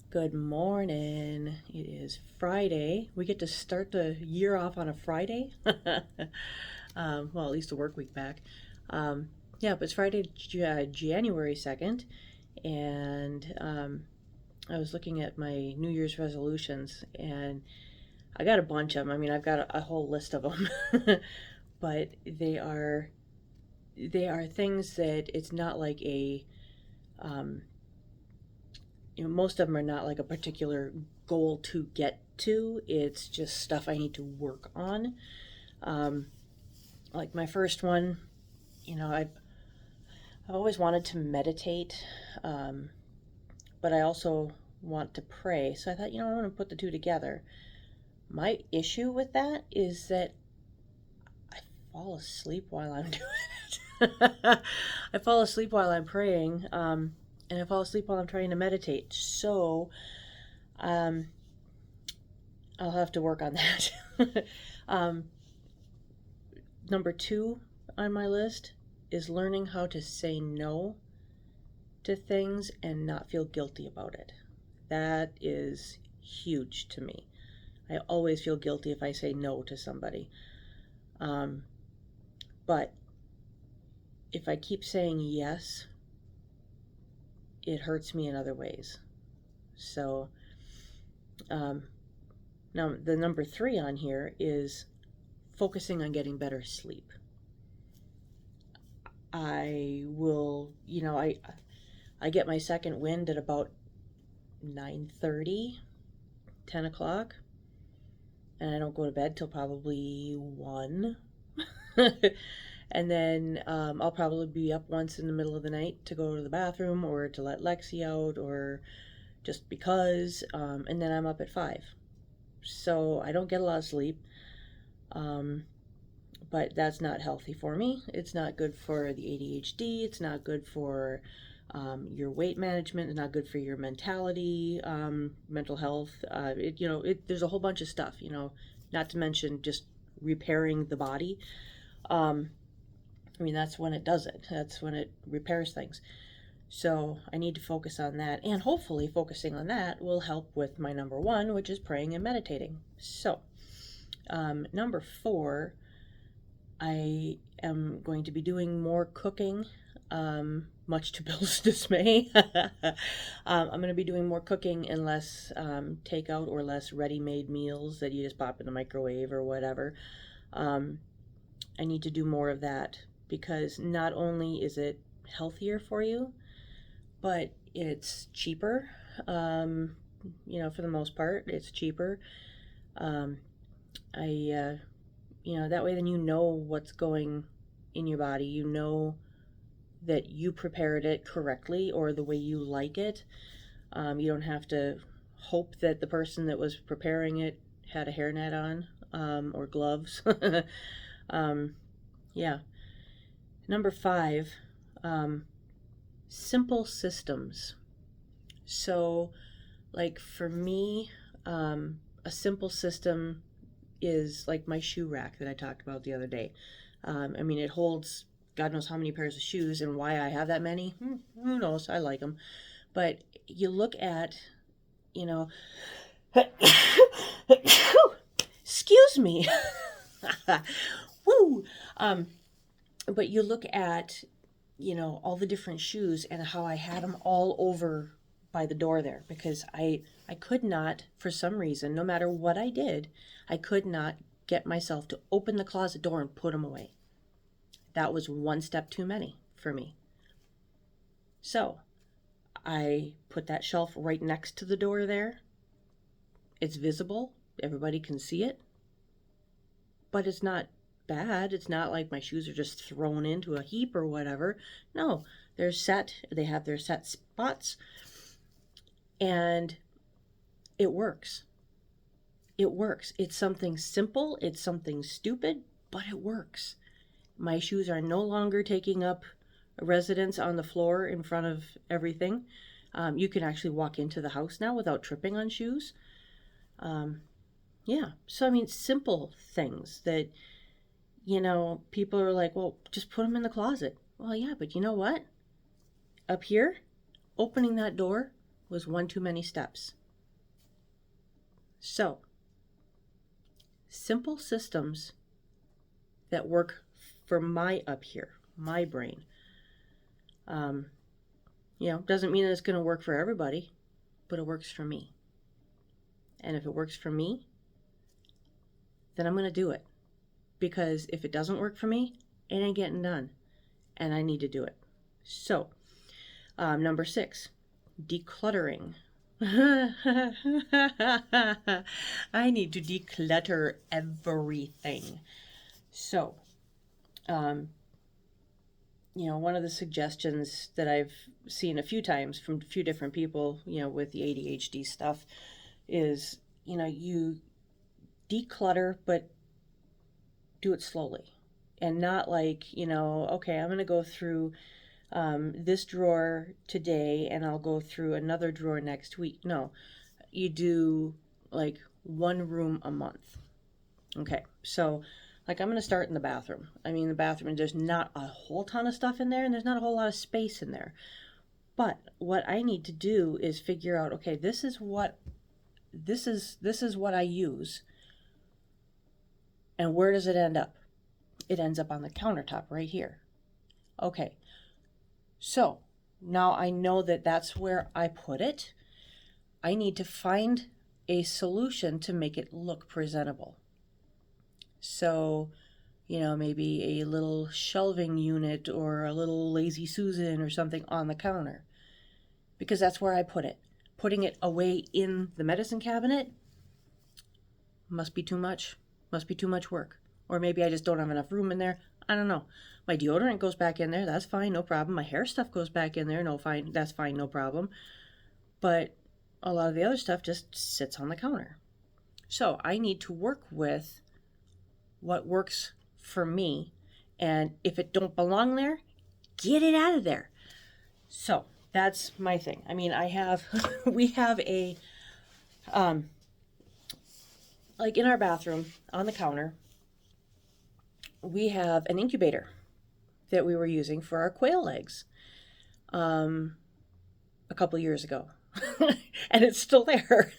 Good morning. It is Friday. We get to start the year off on a Friday. Well, at least a work week back. Yeah, but it's Friday, January 2nd, and I was looking at my New Year's resolutions, and I got a bunch of them. I mean, I've got a whole list of them, but they are things that it's not like um, most of them are not like a particular goal to get to. It's just stuff I need to work on. Um, like my first one, I've always wanted to meditate, um, but I also want to pray. So I thought, I want to put the two together. My issue with that is that I fall asleep while I'm doing it. I fall asleep while I'm praying, and I fall asleep while I'm trying to meditate. So um, I'll have to work on that. um, Number 2 on my list is learning how to say no to things and not feel guilty about it. That is huge to me. I always feel guilty if I say no to somebody. But if I keep saying yes, it hurts me in other ways. So now the number 3 on here is focusing on getting better sleep. I will, I get my second wind at about 9:30, 10 o'clock, and I don't go to bed till probably 1. And then I'll probably be up once in the middle of the night to go to the bathroom or to let Lexi out or just because, and then I'm up at 5. So I don't get a lot of sleep, but that's not healthy for me. It's not good for the ADHD. It's not good for your weight management. It's not good for your mentality, mental health. There's a whole bunch of stuff, not to mention just repairing the body. That's when it does it. That's when it repairs things. So I need to focus on that, and hopefully focusing on that will help with my number 1, which is praying and meditating. So number 4, I am going to be doing more cooking, much to Bill's dismay. I'm going to be doing more cooking and less takeout or less ready-made meals that you just pop in the microwave or whatever. I need to do more of that because not only is it healthier for you, but it's cheaper. For the most part, it's cheaper. That way then what's going in your body. You know that you prepared it correctly or the way you like it. You don't have to hope that the person that was preparing it had a hairnet on or gloves. Yeah. Number 5, simple systems. So, like for me, a simple system is like my shoe rack that I talked about the other day. It holds God knows how many pairs of shoes, and why I have that many, who knows? I like them. But you look at, excuse me. Woo! But you look at, all the different shoes and how I had them all over by the door there because I could not, for some reason, no matter what I did, I could not get myself to open the closet door and put them away. That was one step too many for me. So I put that shelf right next to the door there. It's visible. Everybody can see it. But it's not bad. It's not like my shoes are just thrown into a heap or whatever. No, they're set. They have their set spots. And it works. It works. It's something simple. It's something stupid, but it works. My shoes are no longer taking up a residence on the floor in front of everything. You can actually walk into the house now without tripping on shoes. Yeah. So, simple things that, people are like, well, just put them in the closet. Well, yeah, but you know what? Up here, opening that door was one too many steps. So, simple systems that work for my up here, my brain. Doesn't mean that it's going to work for everybody, but it works for me. And if it works for me, then I'm going to do it. Because if it doesn't work for me, it ain't getting done. And I need to do it. So, number 6, decluttering. I need to declutter everything. So, one of the suggestions that I've seen a few times from a few different people, with the ADHD stuff is, you declutter, but do it slowly. And not like, okay, I'm going to go through this drawer today and I'll go through another drawer next week. No, you do like one room a month. Okay, so like I'm going to start in the bathroom. I mean, the bathroom, there's not a whole ton of stuff in there and there's not a whole lot of space in there. But what I need to do is figure out, okay, this is what I use. And where does it end up? It ends up on the countertop right here. Okay, so now I know that that's where I put it. I need to find a solution to make it look presentable. So, maybe a little shelving unit or a little Lazy Susan or something on the counter. Because that's where I put it. Putting it away in the medicine cabinet must be too much. Must be too much work. Or maybe I just don't have enough room in there. I don't know. My deodorant goes back in there. That's fine, no problem. My hair stuff goes back in there. That's fine, no problem. But a lot of the other stuff just sits on the counter. So I need to work with what works for me. And if it don't belong there, get it out of there. So that's my thing. I mean, we have a, like in our bathroom on the counter, we have an incubator that we were using for our quail eggs a couple years ago. And it's still there.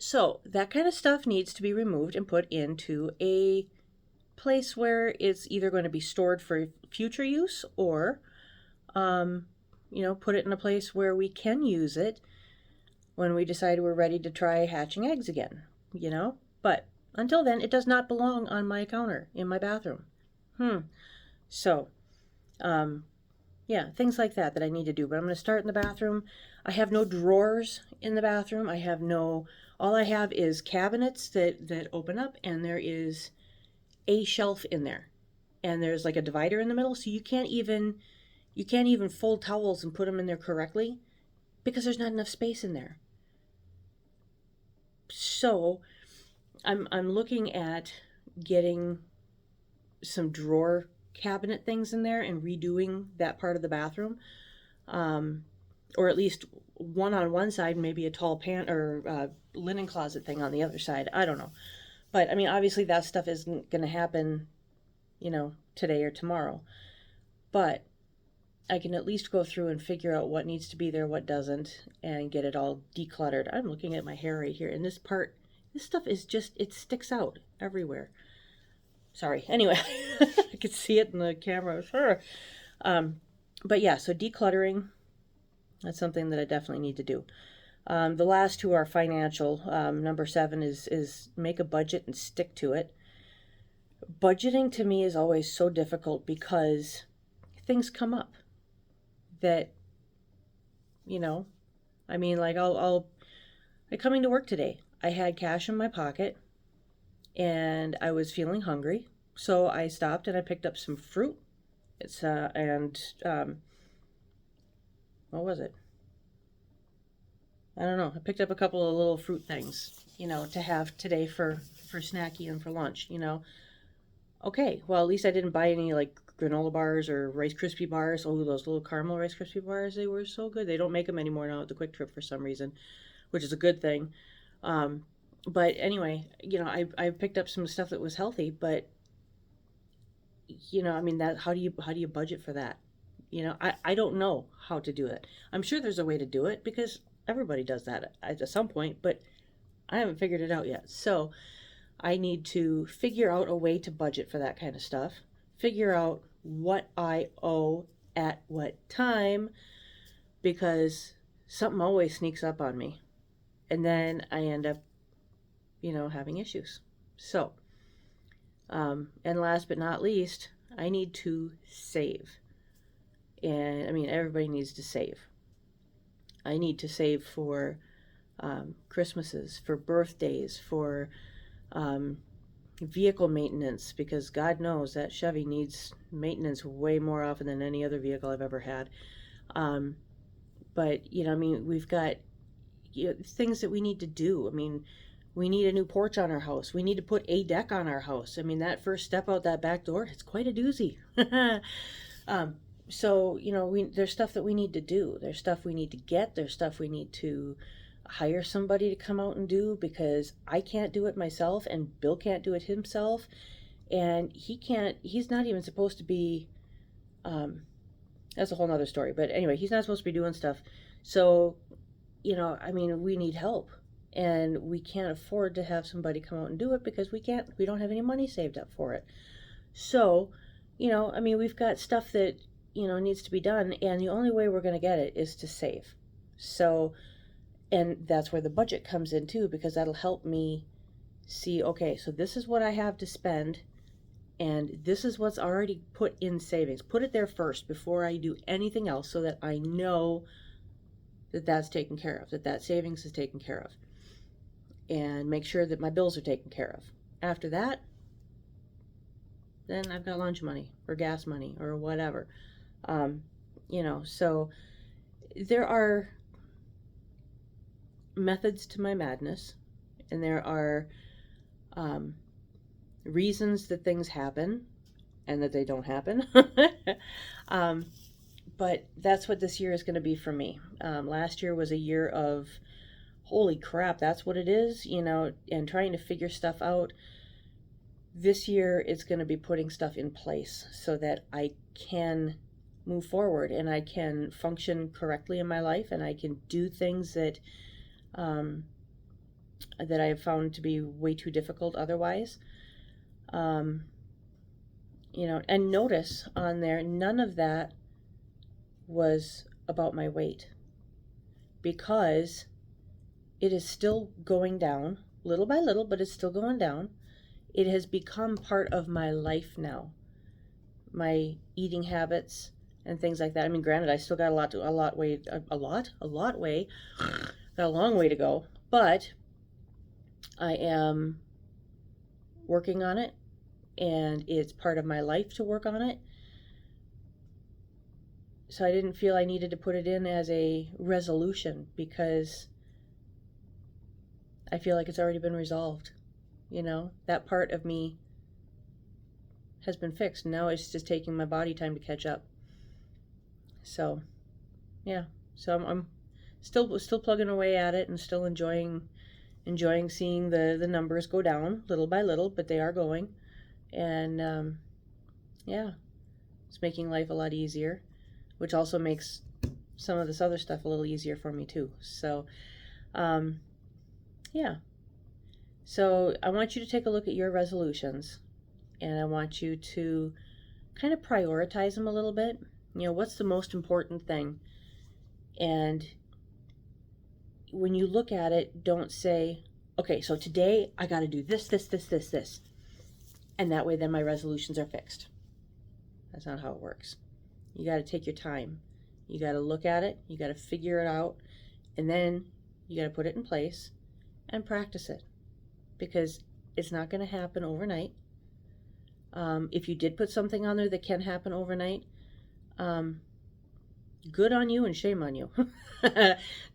So that kind of stuff needs to be removed and put into a place where it's either going to be stored for future use or, put it in a place where we can use it when we decide we're ready to try hatching eggs again, But until then, it does not belong on my counter in my bathroom. So, things like that I need to do. But I'm going to start in the bathroom. I have no drawers in the bathroom. All I have is cabinets that open up, and there is a shelf in there. And there's like a divider in the middle, so you can't even fold towels and put them in there correctly because there's not enough space in there. So I'm looking at getting some drawer cabinet things in there and redoing that part of the bathroom, or at least one on one side, maybe a tall or linen closet thing on the other side. I don't know, but I mean, obviously that stuff isn't going to happen, today or tomorrow. But I can at least go through and figure out what needs to be there, what doesn't, and get it all decluttered. I'm looking at my hair right here, and this stuff is it sticks out everywhere. Sorry. Anyway, I could see it in the camera. Sure. But yeah, so decluttering, that's something that I definitely need to do. The last two are financial. Number 7 is make a budget and stick to it. Budgeting to me is always so difficult because things come up that, I mean, like like coming to work today, I had cash in my pocket and I was feeling hungry. So I stopped and I picked up some fruit. What was it? I don't know. I picked up a couple of little fruit things, to have today for snacky and for lunch, Okay, well, at least I didn't buy any like granola bars or Rice Krispie bars. Oh, those little caramel Rice Krispie bars, they were so good. They don't make them anymore now at the Quick Trip for some reason, which is a good thing. But anyway, I picked up some stuff that was healthy, but I mean, that how do you budget for that? I don't know how to do it. I'm sure there's a way to do it because everybody does that at some point, but I haven't figured it out yet. So I need to figure out a way to budget for that kind of stuff, figure out what I owe at what time, because something always sneaks up on me. And then I end up, having issues. So, and last but not least, I need to save. And I mean, everybody needs to save. I need to save for Christmases, for birthdays, for vehicle maintenance, because God knows that Chevy needs maintenance way more often than any other vehicle I've ever had. But, I mean, we've got things that we need to do. I mean, we need a new porch on our house. We need to put a deck on our house. I mean, that first step out that back door, it's quite a doozy. So, there's stuff that we need to do. There's stuff we need to get. There's stuff we need to hire somebody to come out and do, because I can't do it myself, and Bill can't do it himself, and he's not even supposed to be, that's a whole nother story, but anyway, he's not supposed to be doing stuff. So, I mean, we need help, and we can't afford to have somebody come out and do it because we don't have any money saved up for it. So, I mean, we've got stuff that, needs to be done, and the only way we're going to get it is to save. So, and that's where the budget comes in too, because that'll help me see, okay, so this is what I have to spend, and this is what's already put in savings. Put it there first before I do anything else, so that I know that that's taken care of, that savings is taken care of, and make sure that my bills are taken care of. After that, then I've got lunch money or gas money or whatever. So there are methods to my madness, and there are reasons that things happen and that they don't happen. But that's what this year is going to be for me. Last year was a year of, holy crap, that's what it is, and trying to figure stuff out. This year it's going to be putting stuff in place so that I can move forward and I can function correctly in my life, and I can do things that that I have found to be way too difficult otherwise. And notice on there, none of that was about my weight, because it is still going down little by little, but it's still going down. It has become part of my life now, my eating habits and things like that. I mean, granted, I still got a long way to go, but I am working on it, and it's part of my life to work on it. So I didn't feel I needed to put it in as a resolution, because I feel like it's already been resolved. That part of me has been fixed. Now it's just taking my body time to catch up. So, yeah. So I'm still plugging away at it, and still enjoying seeing the numbers go down little by little, but they are going. And yeah, it's making life a lot easier, which also makes some of this other stuff a little easier for me too. So, yeah. So I want you to take a look at your resolutions, and I want you to kind of prioritize them a little bit. What's the most important thing? And when you look at it, don't say, okay, so today I got to do this, and that way then my resolutions are fixed. That's not how it works. You got to take your time. You got to look at it. You got to figure it out, and then you got to put it in place and practice it, because it's not going to happen overnight. If you did put something on there that can happen overnight, good on you and shame on you.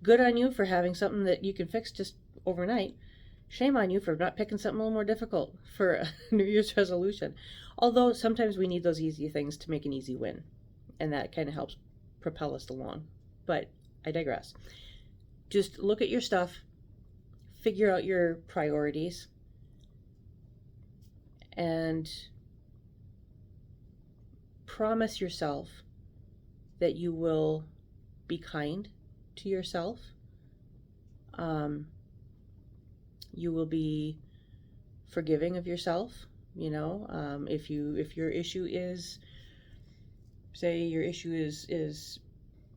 Good on you for having something that you can fix just overnight. Shame on you for not picking something a little more difficult for a New Year's resolution. Although sometimes we need those easy things to make an easy win, and that kind of helps propel us along. But I digress. Just look at your stuff, figure out your priorities, and promise yourself that you will be kind to yourself. You will be forgiving of yourself. If your issue is, say your issue is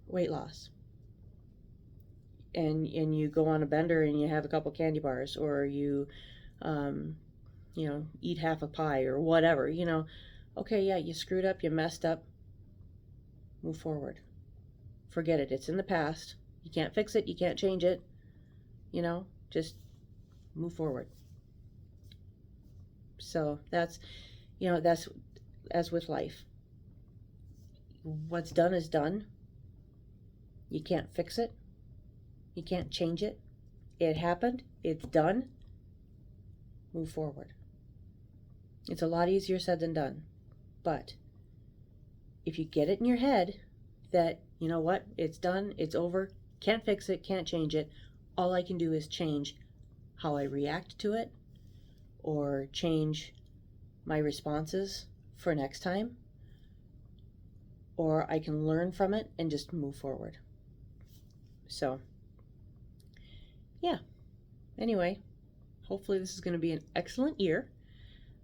weight loss, and you go on a bender and you have a couple candy bars, or you eat half a pie or whatever, okay, yeah, you screwed up, you messed up, move forward. Forget it. It's in the past. You can't fix it. You can't change it. Just move forward. So that's as with life. What's done is done. You can't fix it. You can't change it. It happened. It's done. Move forward. It's a lot easier said than done. But if you get it in your head that, you know what, it's done, it's over, can't fix it, can't change it, all I can do is change how I react to it, or change my responses for next time, or I can learn from it and just move forward. So, yeah. Anyway, hopefully this is going to be an excellent year.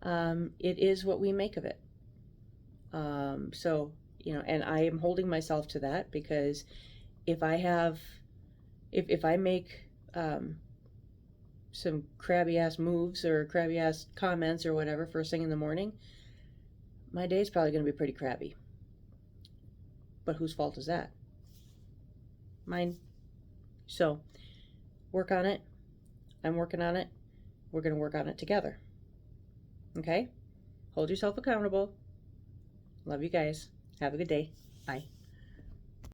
It is what we make of it. And I am holding myself to that, because if I make some crabby ass moves or crabby ass comments or whatever first thing in the morning, my day's probably going to be pretty crabby. But whose fault is that? Mine. So, work on it. I'm working on it. We're going to work on it together. Okay? Hold yourself accountable. Love you guys. Have a good day. Bye.